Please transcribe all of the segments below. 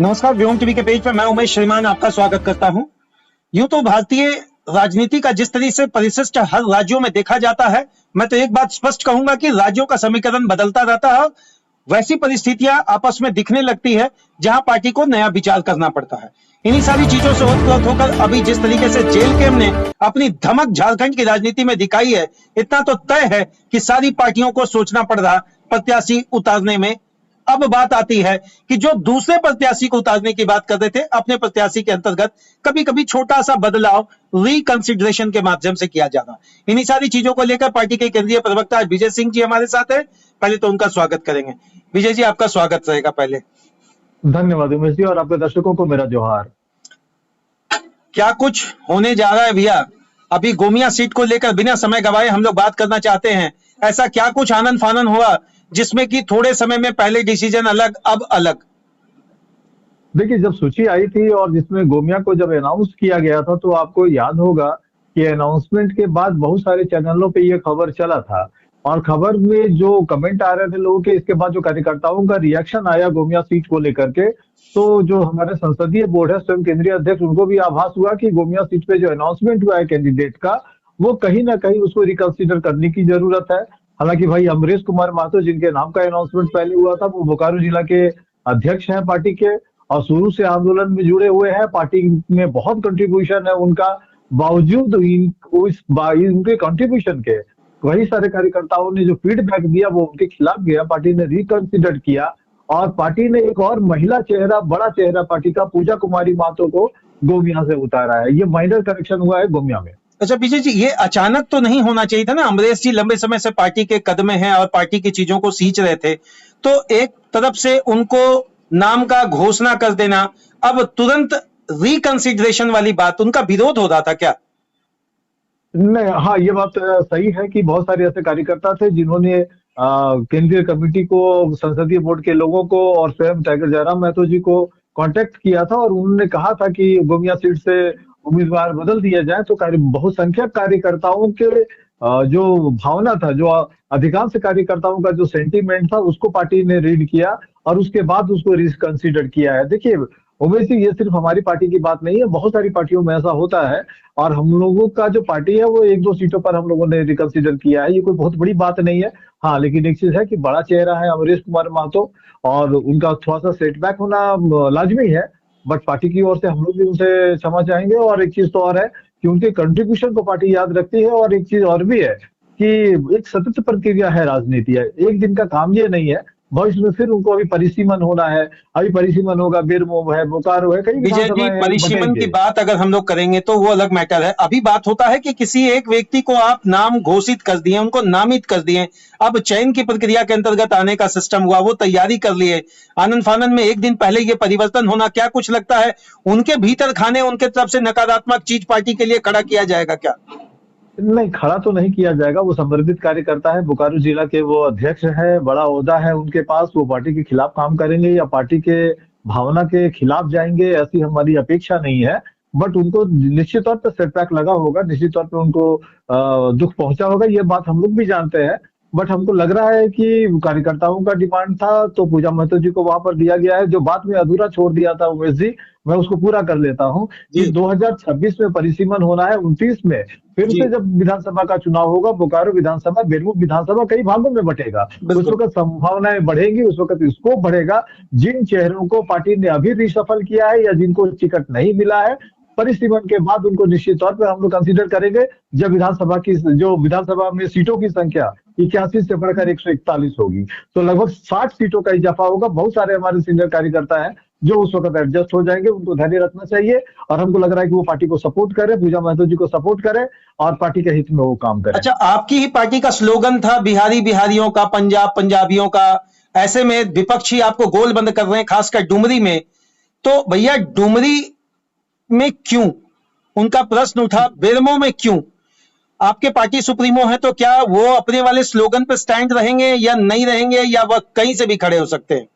नमस्कार, व्योम टीवी के पेज पर मैं उमेश श्रीमान आपका स्वागत करता हूं। यूं तो भारतीय राजनीति का जिस तरह से परिशिष्ट हर राज्यों में देखा जाता है, मैं तो एक बात स्पष्ट कहूंगा कि राज्यों का समीकरण बदलता रहता है। वैसी परिस्थितियां आपस में दिखने लगती है जहां पार्टी को नया विचार करना पड़ता है। इन्हीं सारी चीजों से ओतप्रोत होकर अभी जिस तरीके से जेल कैम ने अपनी धमक झारखंड की राजनीति में दिखाई है, इतना तो तय है कि सारी पार्टियों को सोचना पड़ रहा प्रत्याशी उतारने में। अब बात आती है कि जो दूसरे प्रत्याशी को उतारने की बात कर रहे थे, अपने प्रत्याशी के अंतर्गत कभी कभी छोटा सा बदलाव रिकंसिडरेशन के माध्यम से किया जाना। इन्हीं सारी चीजों को लेकर पार्टी के केंद्रीय प्रवक्ता विजय सिंह जी हमारे साथ है। पहले तो उनका स्वागत करेंगे। विजय जी, आपका स्वागत रहेगा। पहले धन्यवाद उमेश जी, और आपके दर्शकों को मेरा जोहार। क्या कुछ होने जा रहा है भैया? अभी गोमिया सीट को लेकर बिना समय गवाए हम लोग बात करना चाहते हैं। ऐसा क्या कुछ आनन फानन हुआ जिसमें कि थोड़े समय में पहले डिसीजन अलग, अब अलग? देखिए, जब सूची आई थी और जिसमें गोमिया को जब अनाउंस किया गया था, तो आपको याद होगा कि अनाउंसमेंट के बाद बहुत सारे चैनलों पे ये खबर चला था, और खबर में जो कमेंट आ रहे थे लोगों के, इसके बाद जो कार्यकर्ताओं का रिएक्शन आया गोमिया सीट को लेकर के, तो जो हमारे संसदीय बोर्ड है, स्वयं केंद्रीय अध्यक्ष, उनको भी आभास हुआ कि गोमिया सीट पे जो अनाउंसमेंट हुआ है कैंडिडेट का, वो कहीं ना कहीं उसको रिकंसिडर करने की जरूरत है। हालांकि भाई अमरेश कुमार महतो, जिनके नाम का अनाउंसमेंट पहले हुआ था, वो बोकारो जिला के अध्यक्ष हैं पार्टी के, और शुरू से आंदोलन में जुड़े हुए हैं। पार्टी में बहुत कंट्रीब्यूशन है उनका। बावजूद उनके कंट्रीब्यूशन के वही सारे कार्यकर्ताओं ने जो फीडबैक दिया वो उनके खिलाफ गया। पार्टी ने रिकंसिडर किया, और पार्टी ने एक और महिला चेहरा, बड़ा चेहरा पार्टी का, पूजा कुमारी महतो को गोमिया से उतारा है। ये माइनर करेक्शन हुआ है गोमिया में। अच्छा विजय जी, ये अचानक तो नहीं होना चाहिए था ना। अमरेश जी लंबे समय से पार्टी के कदमे हैं और पार्टी की चीजों को सींच रहे थे, तो एक तरफ से उनको नाम का घोषणा कर देना, अब तुरंत रिकंसिडरेशन वाली बात, उनका विरोध हो रहा था क्या? नहीं, हाँ, ये बात सही है कि बहुत सारे ऐसे कार्यकर्ता थे जिन्होंने केंद्रीय कमेटी को, संसदीय बोर्ड के लोगों को और स्वयं टाइगर जयराम महतो जी को कांटेक्ट किया था, और उन्होंने कहा था कि गोमिया सीट से उम्मीदवार बदल दिया जाए। तो बहुसंख्यक कार्यकर्ताओं के जो भावना था, जो अधिकांश कार्यकर्ताओं का जो सेंटीमेंट था, उसको पार्टी ने रीड किया और उसके बाद उसको रिकंसिडर किया है। देखिए उमेश जी, ये सिर्फ हमारी पार्टी की बात नहीं है, बहुत सारी पार्टियों में ऐसा होता है, और हम लोगों का जो पार्टी है वो एक दो सीटों पर हम लोगों ने रिकंसिडर किया है। ये कोई बहुत बड़ी बात नहीं है। हाँ, लेकिन एक चीज है कि बड़ा चेहरा है अमरेश कुमार महतो, और उनका थोड़ा सा सेटबैक होना लाजमी है, बट पार्टी की ओर से हम लोग भी उनसे क्षमा चाहेंगे। और एक चीज तो और है कि उनके कंट्रीब्यूशन को पार्टी याद रखती है, और एक चीज और भी है कि एक सतत प्रक्रिया है राजनीति है, एक दिन का काम ये नहीं है। भविष्य में फिर उनको अभी परिसीमन होना है, अभी परिसीमन होगा, बेरमो है, बोकारो है, कई विजय जी, परिसीमन की बात अगर हम लोग करेंगे तो वो अलग मैटर है। अभी बात होता है कि किसी एक व्यक्ति को आप नाम घोषित कर दिए, उनको नामित कर दिए, अब चयन की प्रक्रिया के अंतर्गत आने का सिस्टम हुआ, वो तैयारी कर लिए, आनंद फानन में एक दिन पहले ये परिवर्तन होना, क्या कुछ लगता है उनके भीतर खाने, उनके तरफ से नकारात्मक चीज पार्टी के लिए खड़ा किया जाएगा क्या? नहीं, खड़ा तो नहीं किया जाएगा। वो संवर्धित कार्यकर्ता है, बोकारो जिला के वो अध्यक्ष है, बड़ा ओहदा है उनके पास। वो पार्टी के खिलाफ काम करेंगे या पार्टी के भावना के खिलाफ जाएंगे, ऐसी हमारी अपेक्षा नहीं है। बट उनको निश्चित तौर पर सेटबैक लगा होगा, निश्चित तौर पर उनको दुख पहुंचा होगा, ये बात हम लोग भी जानते हैं। बट हमको लग रहा है कि कार्यकर्ताओं का डिमांड था, तो पूजा महतो जी को वहां पर दिया गया है। जो बात में अधूरा छोड़ दिया था उमेश जी, मैं उसको पूरा कर लेता हूँ कि 2026 में परिसीमन होना है, 29 में फिर से जब विधानसभा का चुनाव होगा, बोकारो विधानसभा, बेरमो विधानसभा कई भागों में बटेगा। उस वक्त संभावनाएं बढ़ेंगी, उस वक्त स्कोप बढ़ेगा। जिन चेहरों को पार्टी ने अभी रिशफल किया है या जिनको टिकट नहीं मिला है, परिसीमन के बाद उनको निश्चित तौर पर हम लोग कंसीडर करेंगे, जब विधानसभा में सीटों की संख्या 81 से बढ़कर 141 होगी, तो लगभग 60 सीटों का इजाफा होगा। बहुत सारे हमारे सीनियर कार्यकर्ता हैं जो उस वक्त एडजस्ट हो जाएंगे, उनको धैर्य रखना चाहिए, और हमको लग रहा है कि वो पार्टी को सपोर्ट करे, पूजा महतो जी को सपोर्ट करे, और पार्टी के हित में वो काम करे। अच्छा, आपकी ही पार्टी का स्लोगन था बिहारी बिहारियों का, पंजाब पंजाबियों का। ऐसे में विपक्षी आपको गोल बंद कर रहे हैं, खासकर डुमरी में। तो भैया डुमरी में क्यों? उनका प्रश्न उठा, बेरमो में क्यों? आपके पार्टी सुप्रीमो है, तो क्या वो अपने वाले स्लोगन पे स्टैंड रहेंगे या नहीं रहेंगे, या वह कहीं से भी खड़े हो सकते हैं?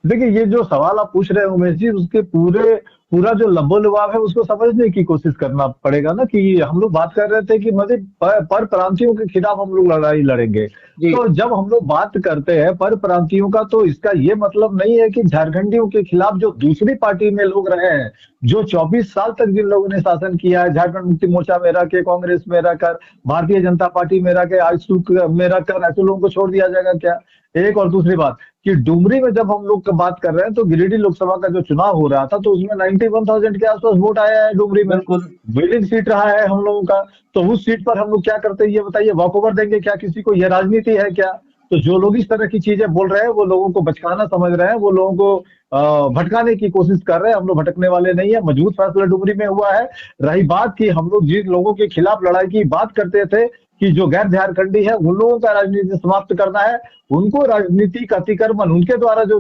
देखिए, ये जो सवाल आप पूछ रहे हैं उमेश जी, उसके पूरे पूरा जो लब्बो लुभाव है उसको समझने की कोशिश करना पड़ेगा ना, कि हम लोग बात कर रहे थे कि मतलब पर प्रांतियों के खिलाफ हम लोग लड़ाई लड़ेंगे। जी। तो जब हम लोग बात करते हैं पर प्रांतियों का, तो इसका ये मतलब नहीं है कि झारखंडियों के खिलाफ जो दूसरी पार्टी में लोग रहे हैं, जो 24 साल तक जिन लोगों ने शासन किया है, झारखंड मुक्ति मोर्चा में रह के, कांग्रेस में रहकर, भारतीय जनता पार्टी में रह के, आजसू में रहकर, ऐसे लोगों को छोड़ दिया जाएगा क्या? एक और दूसरी बात कि डुमरी में जब हम लोग बात कर रहे हैं, तो गिरिडीह लोकसभा का जो चुनाव हो रहा था, तो उसमें 91,000 के आसपास वोट आया है डुमरी में। बिल्कुल। विनिंग सीट रहा है हम लोगों का। तो उस सीट पर हम लोग क्या करते हैं ये बताइए? वॉकओवर देंगे क्या किसी को? यह राजनीति है क्या? तो जो लोग इस तरह की चीजें बोल रहे हैं, वो लोगों को बचकाना समझ रहे हैं, वो लोगों को भटकाने की कोशिश कर रहे हैं। हम लोग भटकने वाले नहीं है। मजबूत फैसला डुमरी में हुआ है। रही बात कि हम लोग जिन लोगों के खिलाफ लड़ाई की बात करते थे कि जो गैर झारखंडी है, उन लोगों का राजनीति समाप्त करना है, उनको राजनीतिक अतिक्रमण, उनके द्वारा जो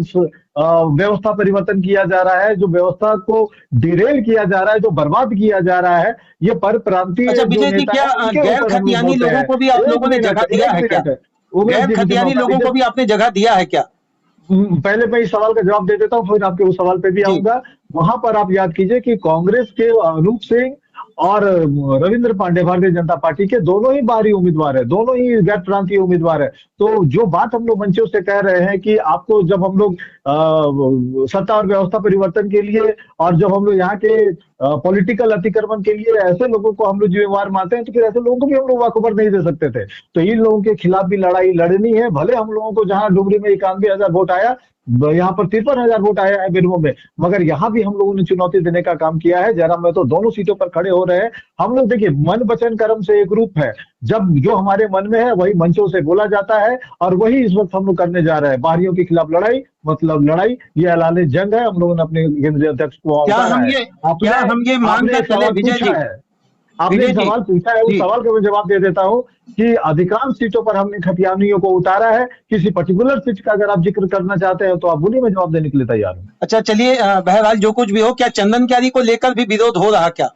व्यवस्था परिवर्तन किया जा रहा है, जो व्यवस्था को डिरेल किया जा रहा है, जो बर्बाद किया जा रहा है, ये पर प्रांतीय अच्छा जो विजय जी, नेता क्या है उनके गैर ऊपर हम लोग खतियानी बोलते लोगों हैं। को भी आप लोगों ने जगह दिया है क्या? उमेश गैर जी, मुझे खतियानी मौका लोगों दीजिए। को भी आपने जगह दिया है क्या? पहले मैं इस सवाल का जवाब दे देता हूँ, फिर आपके उस सवाल पे भी जी। आऊंगा। वहां पर आप याद कीजिए कि कांग्रेस के अनूप सिंह और रविंद्र पांडे भारतीय जनता पार्टी के दोनों ही बाहरी उम्मीदवार है, दोनों ही गैर प्रांतीय उम्मीदवार है। तो जो बात हम लोग मंचों से कह रहे हैं कि आपको, जब हम लोग सत्ता और व्यवस्था परिवर्तन के लिए, और जब हम लोग यहाँ के पॉलिटिकल अतिक्रमण के लिए ऐसे लोगों को हम लोग जिम्मेवार मानते हैं, तो फिर ऐसे लोगों को भी हम लोग वाकओवर नहीं दे सकते थे। तो इन लोगों के खिलाफ भी लड़ाई लड़नी है। भले हम लोगों को जहां डुमरी में 91,000 वोट आया, यहाँ पर 53,000 वोट आया है बेरमो में, मगर यहाँ भी हम लोगों ने चुनौती देने का काम किया है। जयराम महतो दोनों सीटों पर खड़े हो रहे हैं। हम लोग देखिए, मन वचन कर्म से एक रूप है। जब जो हमारे मन में है वही मंचों से बोला जाता है, और वही इस वक्त हम लोग करने जा रहे हैं। बाहरियों के खिलाफ लड़ाई मतलब लड़ाई, ये ऐलान जंग है। हम लोगों ने अपने केंद्रीय अध्यक्ष को क्या उतारा हम है। ये क्या हम ये मानकर चले विजय जी? आपने विजय एक जी सवाल पूछा है, उस जी। सवाल का मैं जवाब दे देता हूँ कि अधिकांश सीटों पर हमने खतियानियों को उतारा है। किसी पर्टिकुलर सीट का अगर आप जिक्र करना चाहते हैं तो आप बोलिए, मैं जवाब देने के लिए तैयार हूँ। अच्छा चलिए, बहरहाल जो कुछ भी हो, क्या चंदन क्यारी को लेकर भी विरोध हो रहा क्या?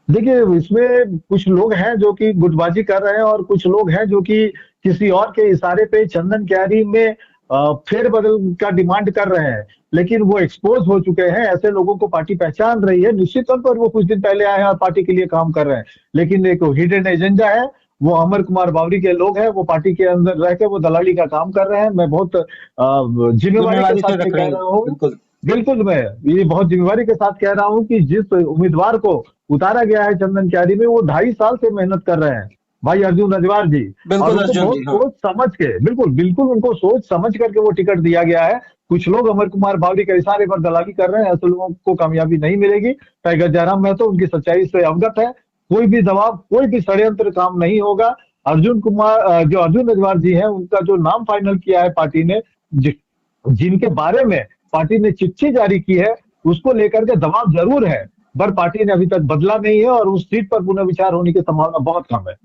देखिए, इसमें कुछ लोग हैं जो कि गुटबाजी कर रहे हैं, और कुछ लोग हैं जो कि किसी और के इशारे पे चंदन क्यारी में फेरबदल का डिमांड कर रहे हैं। लेकिन वो एक्सपोज हो चुके हैं। ऐसे लोगों को पार्टी पहचान रही है। निश्चित तौर पर वो कुछ दिन पहले आए हैं और पार्टी के लिए काम कर रहे हैं, लेकिन एक हिडन एजेंडा है। वो अमर कुमार बावरी के लोग हैं। वो पार्टी के अंदर रह के वो दलाली का काम कर रहे हैं। मैं बहुत जिम्मेवारी के जिम्मेवारी से साथ रख कह रहे हैं, रहा हूँ। बिल्कुल। बिल्कुल, मैं ये बहुत जिम्मेवारी के साथ कह रहा हूँ कि जिस उम्मीदवार को उतारा गया है चंदन क्यारी में, वो 2.5 साल से मेहनत कर रहे हैं, भाई अर्जुन रजवार जी। और बिल्कुल उनको अर्जुन बहुत जी, हाँ। सोच समझ के, बिल्कुल बिल्कुल उनको सोच समझ करके वो टिकट दिया गया है। कुछ लोग अमर कुमार बावरी के इशारे पर दलाली कर रहे हैं। ऐसे लोगों को कामयाबी नहीं मिलेगी। टाइगर जयराम महतो उनकी सच्चाई से अवगत है। कोई भी दबाव, कोई भी षड्यंत्र काम नहीं होगा। जो अर्जुन रजवार जी हैं, उनका जो नाम फाइनल किया है पार्टी ने, जिनके बारे में पार्टी ने चिट्ठी जारी की है, उसको लेकर के दबाव जरूर है, पर पार्टी ने अभी तक बदला नहीं है, और उस सीट पर पुनर्विचार होने की संभावना बहुत कम है।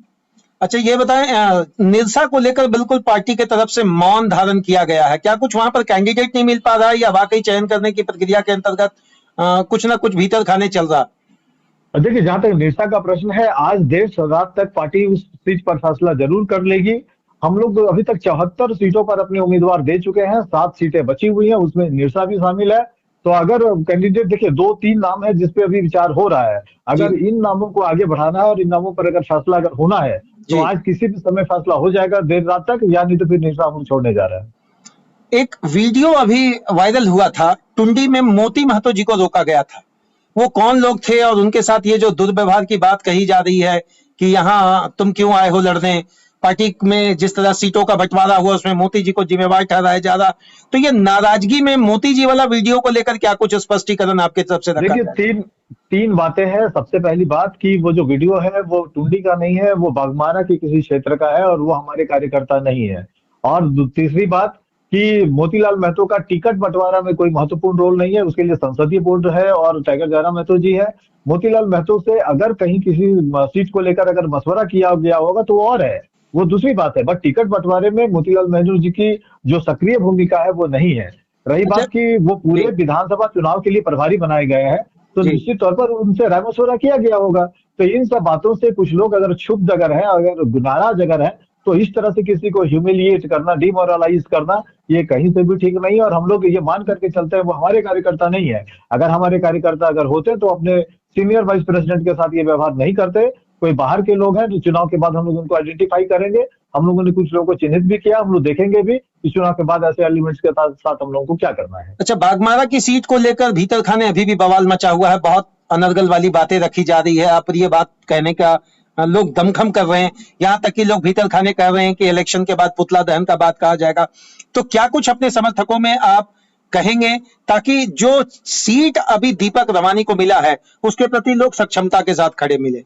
अच्छा ये बताएं, निरसा को लेकर बिल्कुल पार्टी की तरफ से मौन धारण किया गया है। क्या कुछ वहां पर कैंडिडेट नहीं मिल पा रहा है, या वाकई चयन करने की प्रक्रिया के अंतर्गत कुछ ना कुछ भीतर खाने चल रहा? देखिए, जहां तक निरसा का प्रश्न है, आज देर रात तक पार्टी उस सीट पर फैसला जरूर कर लेगी। हम लोग अभी तक 74 सीटों पर अपने उम्मीदवार दे चुके हैं। 7 सीटें बची हुई हैं, उसमें निरसा भी शामिल है। तो अगर कैंडिडेट, देखिए 2-3 नाम है जिसपे अभी विचार हो रहा है। अगर इन नामों को आगे बढ़ाना है और इन नामों पर अगर फैसला अगर होना है, तो आज किसी भी समय फैसला हो जाएगा देर रात तक, या नहीं तो फिर निरसा हम छोड़ने जा रहे हैं। एक वीडियो अभी वायरल हुआ था, टुंडी में मोती महतो जी को रोका गया था। वो कौन लोग थे, और उनके साथ ये जो दुर्व्यवहार की बात कही जा रही है कि यहाँ तुम क्यों आए हो लड़ने, पार्टी में जिस तरह सीटों का बंटवारा हुआ उसमें मोती जी को जिम्मेवार ठहराया जा रहा, तो ये नाराजगी में मोती जी वाला वीडियो को लेकर क्या कुछ स्पष्टीकरण आपके तरफ से रखा? देखिए, तीन बातें हैं। सबसे पहली बात कि वो जो वीडियो है वो टुंडी का नहीं है, वो बाघमारा के किसी क्षेत्र का है, और वो हमारे कार्यकर्ता नहीं है। और तीसरी बात कि मोतीलाल महतो का टिकट बंटवारा में कोई महत्वपूर्ण रोल नहीं है, उसके लिए संसदीय बोर्ड है और टाइगर जयराम महतो जी है। मोतीलाल महतो से अगर कहीं किसी सीट को लेकर अगर मशवरा किया गया होगा तो और है, वो दूसरी बात है। बट टिकट बंटवारे में मोतीलाल महतो जी की जो सक्रिय भूमिका है वो नहीं है। रही बात कि वो पूरे विधानसभा चुनाव के लिए प्रभारी बनाए गए हैं, तो निश्चित तौर पर उनसे राय मशवरा किया गया होगा। तो इन सब बातों से कुछ लोग अगर क्षुब्ध अगर है, अगर नाराज अगर है, तो इस तरह से किसी को ह्यूमिलिएट करना, डिमोरलाइज करना, ये कहीं से भी ठीक नहीं है। और हम लोग ये मान करके चलते हैं वो हमारे कार्यकर्ता नहीं है। अगर हमारे कार्यकर्ता अगर होते तो अपने सीनियर वाइस प्रेसिडेंट के साथ ये व्यवहार नहीं करते। कोई बाहर के लोग हैं, जो चुनाव के बाद हम लोग उनको आइडेंटिफाई करेंगे। हम लोगों ने कुछ लोगों को चिन्हित भी किया, हम लोग देखेंगे भी इस चुनाव के बाद ऐसे एलिमेंट्स के साथ हम लोगों को क्या करना है। अच्छा, बागमारा की सीट को लेकर भीतर खाने अभी भी बवाल मचा हुआ है, बहुत अनर्गल वाली बातें रखी जा रही है। आप ये बात कहने का लोग दमखम कर रहे हैं, यहाँ तक कि लोग भीतर खाने कह रहे हैं कि इलेक्शन के बाद पुतला दहन का बात कहा जाएगा। तो क्या कुछ अपने समर्थकों में आप कहेंगे ताकि जो सीट अभी दीपक रवानी को मिला है उसके प्रति लोग सक्षमता के साथ खड़े मिले?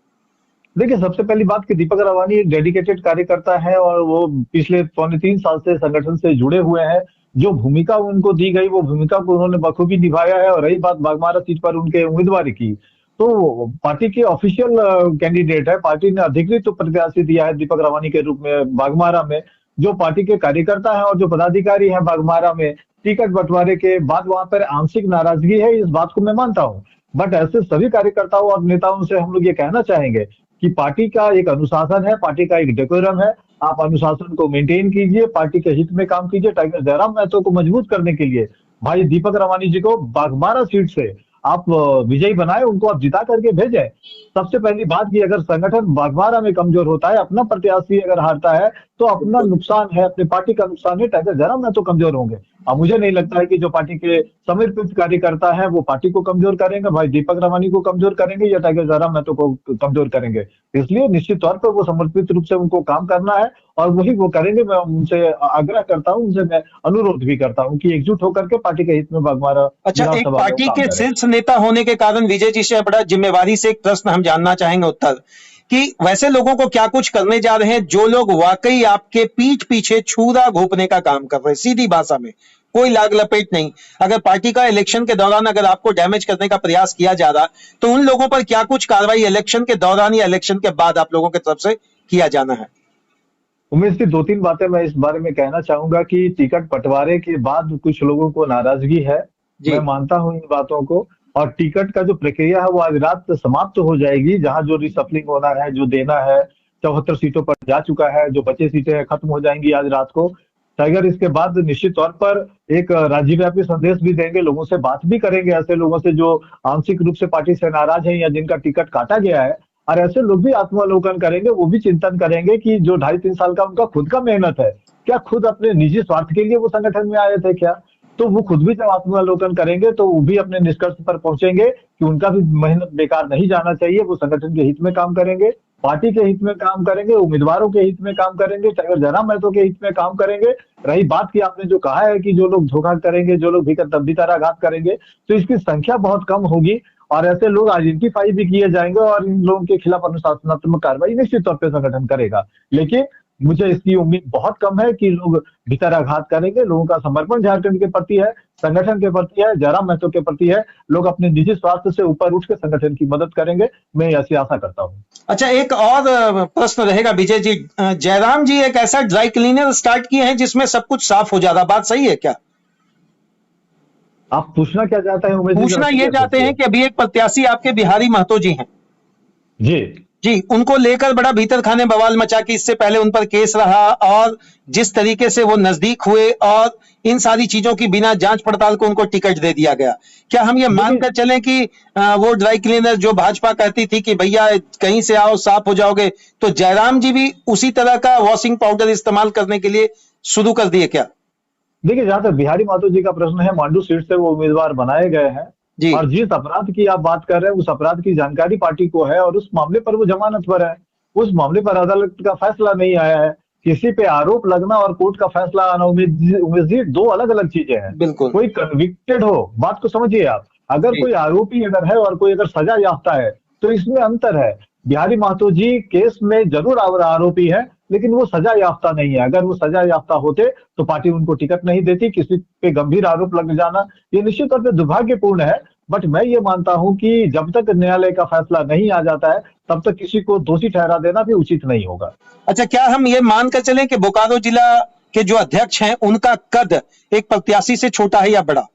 देखिए, सबसे पहली बात कि दीपक रवानी एक डेडिकेटेड कार्यकर्ता है और वो पिछले 3.25 साल से संगठन से जुड़े हुए हैं। जो भूमिका उनको दी गई वो भूमिका को उन्होंने बखूबी निभाया है। और रही बात बागमारा सीट पर उनके उम्मीदवारी की, तो पार्टी के ऑफिशियल कैंडिडेट है, पार्टी ने अधिकृत तो प्रत्याशी दिया है दीपक रवानी के रूप में बागमारा में। जो पार्टी के कार्यकर्ता है और जो पदाधिकारी है बागमारा में, टिकट बंटवारे के बाद वहां पर आंशिक नाराजगी है, इस बात को मैं मानता हूँ। बट ऐसे सभी कार्यकर्ताओं और नेताओं से हम लोग ये कहना चाहेंगे कि पार्टी का एक अनुशासन है, पार्टी का एक डेकोरम है। आप अनुशासन को मेंटेन कीजिए, पार्टी के हित में काम कीजिए। टाइगर जयराम महतो को मजबूत करने के लिए भाई दीपक रवानी जी को बागमारा सीट से आप विजयी बनाए, उनको आप जिता करके भेजें। सबसे पहली बात की, अगर संगठन बागमारा में कमजोर होता है, अपना प्रत्याशी अगर हारता है तो अपना नुकसान है, अपनी पार्टी का नुकसान है। टाइगर जयराम महतो कमजोर होंगे। अब मुझे नहीं लगता है कि जो पार्टी के समर्पित कार्यकर्ता है वो पार्टी को कमजोर करेंगे, भाई दीपक रवानी को कमजोर करेंगे या टाइगर जयराम महतो को कमजोर करेंगे। इसलिए निश्चित तौर पर वो समर्पित रूप से उनको काम करना है और वही वो करेंगे। मैं उनसे आग्रह करता हूँ, उनसे मैं अनुरोध भी करता हूँ कि एकजुट होकर के पार्टी के हित में बागमारा अच्छा, एक विधानसभा में पार्टी काम के करें। शीर्ष नेता होने के कारण विजय जी से बड़ा जिम्मेवारी से एक प्रश्न हम जानना चाहेंगे उत्तर, कि वैसे लोगों को क्या कुछ करने जा रहे हैं जो लोग वाकई आपके पीठ पीछे छुरा घोंपने का काम कर रहे हैं, सीधी भाषा में, कोई लाग लपेट नहीं। अगर पार्टी का इलेक्शन के दौरान अगर आपको डैमेज करने का प्रयास किया जा रहा तो उन लोगों पर क्या कुछ कार्रवाई इलेक्शन के दौरान या इलेक्शन के बाद आप लोगों की तरफ से किया जाना है? उमेश जी, 2-3 बातें मैं इस बारे में कहना चाहूंगा कि टिकट बंटवारे के बाद कुछ लोगों को नाराजगी है। मैं मानता हूं इन बातों को। और टिकट का जो प्रक्रिया है वो आज रात समाप्त हो जाएगी। जहां जो रिसफलिंग होना है, जो देना है, 74 सीटों पर जा चुका है। जो बचे सीटें खत्म हो जाएंगी आज रात को। टाइगर इसके बाद निश्चित तौर पर एक राज्यव्यापी संदेश भी देंगे, लोगों से बात भी करेंगे, ऐसे लोगों से जो आंशिक रूप से पार्टी से नाराज है या जिनका टिकट काटा गया है। और ऐसे लोग भी आत्मावलोकन करेंगे, वो भी चिंतन करेंगे कि जो 2.5-3 साल का उनका खुद का मेहनत है, क्या खुद अपने निजी स्वार्थ के लिए वो संगठन में आए थे क्या? तो वो खुद भी जब आत्मावलोकन करेंगे तो वो भी अपने निष्कर्ष पर पहुंचेंगे कि उनका भी मेहनत बेकार नहीं जाना चाहिए। वो संगठन के हित में काम करेंगे, पार्टी के हित में काम करेंगे, उम्मीदवारों के हित में काम करेंगे, टाइगर जयराम महतो के हित में काम करेंगे। रही बात की आपने जो कहा है कि जो लोग धोखा करेंगे, जो लोग भितराघात करेंगे, तो इसकी संख्या बहुत कम होगी और ऐसे लोग आइडेंटिफाई भी किए जाएंगे और इन लोगों के खिलाफ अनुशासनात्मक कार्रवाई निश्चित तौर पर संगठन करेगा। लेकिन मुझे इसकी उम्मीद बहुत कम है कि लोग भितराघात करेंगे। लोगों का समर्पण झारखंड के प्रति है, संगठन के प्रति है, जयराम महतो के प्रति है। लोग अपने निजी स्वार्थ से ऊपर उठ के संगठन की मदद करेंगे, मैं ऐसी आशा करता हूँ। अच्छा, एक और प्रश्न रहेगा विजय जी। जयराम जी एक ऐसा ड्राई क्लीनर स्टार्ट किए हैं जिसमें सब कुछ साफ हो जाता, बात सही है क्या? आप पूछना क्या चाहते हैं उमेश जी? पूछना ये चाहते हैं कि अभी एक प्रत्याशी आपके बिहारी महतो जी हैं जी, उनको लेकर बड़ा भीतर खाने बवाल मचा कि इससे पहले उन पर केस रहा और जिस तरीके से वो नजदीक हुए और इन सारी चीजों की बिना जांच पड़ताल को उनको टिकट दे दिया गया। क्या हम ये मानकर चलें कि वो ड्राई क्लीनर जो भाजपा कहती थी कि भैया कहीं से आओ साफ हो जाओगे, तो जयराम जी भी उसी तरह का वॉशिंग पाउडर इस्तेमाल करने के लिए शुरू कर दिए क्या? देखिए, जहां तक बिहारी महतो जी का प्रश्न है, मांडू सीट से वो उम्मीदवार बनाए गए हैं और जिस अपराध की आप बात कर रहे हैं उस अपराध की जानकारी पार्टी को है और उस मामले पर वो जमानत पर है। उस मामले पर अदालत का फैसला नहीं आया है। किसी पे आरोप लगना और कोर्ट का फैसला आना उमेश जी दो अलग अलग चीजें हैं। बिल्कुल। कोई कन्विक्टेड हो, बात को समझिए आप, अगर कोई आरोपी अगर है और कोई अगर सजा याफ्ता है तो इसमें अंतर है। बिहारी महतो जी केस में जरूर आरोपी है लेकिन वो सजा याफ्ता नहीं है। अगर वो सजा याफ्ता होते तो पार्टी उनको टिकट नहीं देती। किसी पे गंभीर आरोप लग जाना ये निश्चित तौर पर दुर्भाग्यपूर्ण है। बट मैं ये मानता हूं कि जब तक न्यायालय का फैसला नहीं आ जाता है तब तक किसी को दोषी ठहरा देना भी उचित नहीं होगा। अच्छा, क्या हम ये मानकर चलें कि बोकारो जिला के जो अध्यक्ष हैं उनका कद एक प्रत्याशी से छोटा है या बड़ा?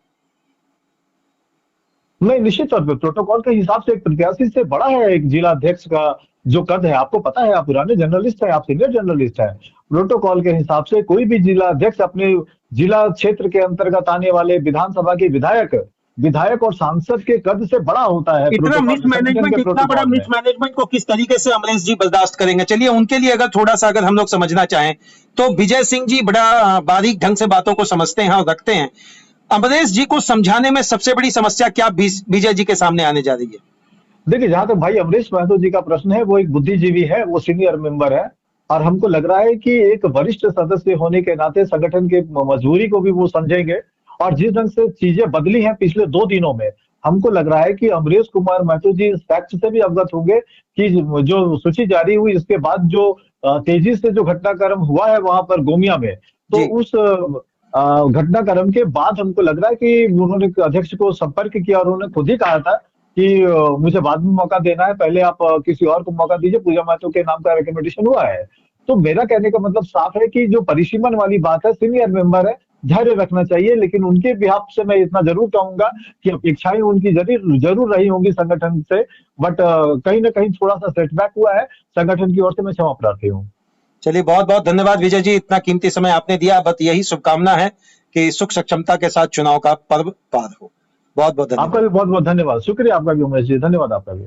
नहीं, निश्चित तौर पर प्रोटोकॉल के हिसाब से एक प्रत्याशी से बड़ा है एक जिला अध्यक्ष का जो कद है, आपको पता है, आप पुराने जर्नलिस्ट है, आप सीनियर जर्नलिस्ट है, प्रोटोकॉल के हिसाब से कोई भी जिला अध्यक्ष अपने जिला क्षेत्र के अंतर्गत आने वाले विधानसभा के विधायक विधायक और सांसद के कद से बड़ा होता है इतना प्रोटोकॉल में, संगठन मिसमैनेजमेंट, के इतना बड़ा प्रोटोकॉल में। मिसमैनेजमेंट को किस तरीके से अमरीश जी बर्दाश्त करेंगे? चलिए उनके लिए अगर थोड़ा सा अगर हम लोग समझना चाहें तो विजय सिंह जी बड़ा बारीक ढंग से बातों को समझते हैं और रखते हैं। अमरीश जी को समझाने में सबसे बड़ी समस्या क्या विजय जी के सामने आने जा रही है? देखिए, जहां तक भाई अमरीश महतो जी का प्रश्न है, वो एक बुद्धिजीवी है, वो सीनियर मेंबर है, और हमको लग रहा है कि एक वरिष्ठ सदस्य होने के नाते संगठन के मजबूरी को भी वो समझेंगे। और जिस ढंग से चीजें बदली हैं पिछले 2 दिनों में, हमको लग रहा है कि अमरीश कुमार महतो जी इस फैक्ट से भी अवगत होंगे कि जो सूची जारी हुई, इसके बाद जो तेजी से जो घटनाक्रम हुआ है वहां पर गोमिया में, तो जी उस घटनाक्रम के बाद हमको लग रहा है कि उन्होंने अध्यक्ष को संपर्क किया और उन्होंने खुद ही कहा था कि मुझे बाद में मौका देना है, पहले आप किसी और को मौका दीजिए, पूजा महतो के नाम का रिकमेंडेशन हुआ है। तो मेरा कहने का मतलब साफ है कि जो परिसीमन वाली बात है, सीनियर मेंबर है, धैर्य रखना चाहिए, लेकिन उनके बिहाफ से मैं इतना जरूर कहूंगा कि अपेक्षाएं उनकी जरूर रही होंगी संगठन से, बट कहीं ना कहीं थोड़ा सा सेटबैक हुआ है संगठन की ओर से, मैं क्षमा प्रार्थी हूँ। चलिए, बहुत बहुत धन्यवाद विजय जी, इतना कीमती समय आपने दिया। बस यही शुभकामना है कि सुख सक्षमता के साथ चुनाव का पर्व पार हो। बहुत बहुत धन्यवाद। आपका भी बहुत बहुत धन्यवाद, शुक्रिया आपका भी उमेश जी, धन्यवाद आपका भी।